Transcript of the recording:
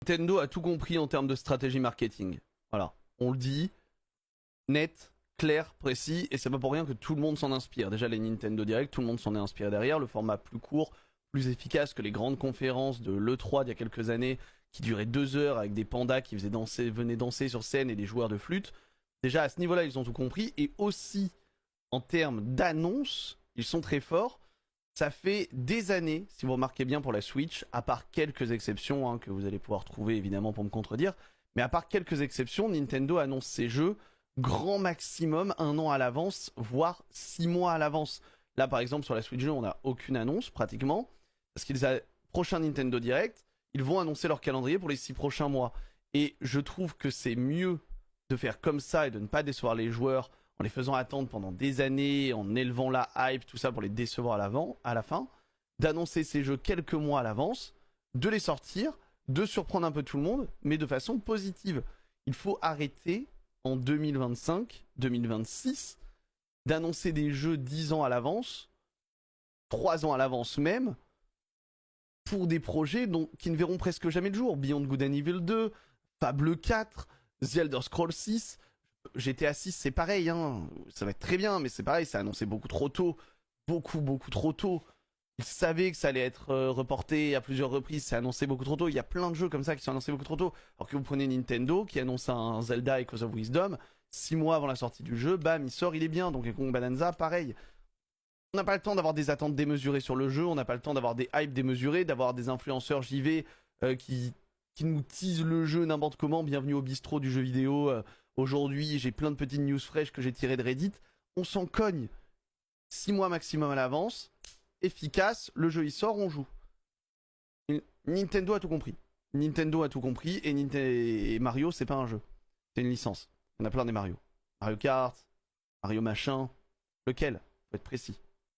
Nintendo a tout compris en termes de stratégie marketing. Voilà, on le dit, net, clair, précis, et c'est pas pour rien que tout le monde s'en inspire. Déjà les Nintendo Direct, tout le monde s'en est inspiré derrière, le format plus court, plus efficace que les grandes conférences de l'E3 d'il y a quelques années, qui duraient 2 heures avec des pandas qui venaient danser sur scène et des joueurs de flûte. Déjà à ce niveau-là, ils ont tout compris, et aussi en termes d'annonces, ils sont très forts. Ça fait des années, si vous remarquez bien pour la Switch, à part quelques exceptions hein, que vous allez pouvoir trouver évidemment pour me contredire, mais à part quelques exceptions, Nintendo annonce ses jeux grand maximum 1 an à l'avance, voire 6 mois à l'avance. Là par exemple sur la Switch 2, on n'a aucune annonce pratiquement, parce qu'ils ont prochain Nintendo Direct, ils vont annoncer leur calendrier pour les 6 prochains mois. Et je trouve que c'est mieux de faire comme ça et de ne pas décevoir les joueurs en les faisant attendre pendant des années, en élevant la hype, tout ça pour les décevoir à la fin, d'annoncer ces jeux quelques mois à l'avance, de les sortir, de surprendre un peu tout le monde, mais de façon positive. Il faut arrêter en 2025, 2026, d'annoncer des jeux 10 ans à l'avance, 3 ans à l'avance même, pour des projets qui ne verront presque jamais le jour. Beyond Good and Evil 2, Fable 4, The Elder Scrolls 6, GTA 6 c'est pareil, hein. Ça va être très bien, mais c'est pareil, c'est annoncé beaucoup trop tôt. Beaucoup trop tôt. Ils savaient que ça allait être reporté à plusieurs reprises, c'est annoncé beaucoup trop tôt. Il y a plein de jeux comme ça qui sont annoncés beaucoup trop tôt. Alors que vous prenez Nintendo qui annonce un Zelda Echoes of Wisdom, 6 mois avant la sortie du jeu, bam, il sort, il est bien. Donc Kong Bonanza, pareil. On n'a pas le temps d'avoir des attentes démesurées sur le jeu, on n'a pas le temps d'avoir des hypes démesurés, d'avoir des influenceurs JV qui nous teasent le jeu n'importe comment. Bienvenue au bistrot du jeu vidéo. Aujourd'hui, j'ai plein de petites news fraîches que j'ai tirées de Reddit. On s'en cogne. 6 mois maximum à l'avance. Efficace, le jeu il sort, on joue. Nintendo a tout compris. Nintendo a tout compris et Mario, c'est pas un jeu. C'est une licence. Il y en a plein des Mario. Mario Kart, Mario machin. Lequel? Faut être précis.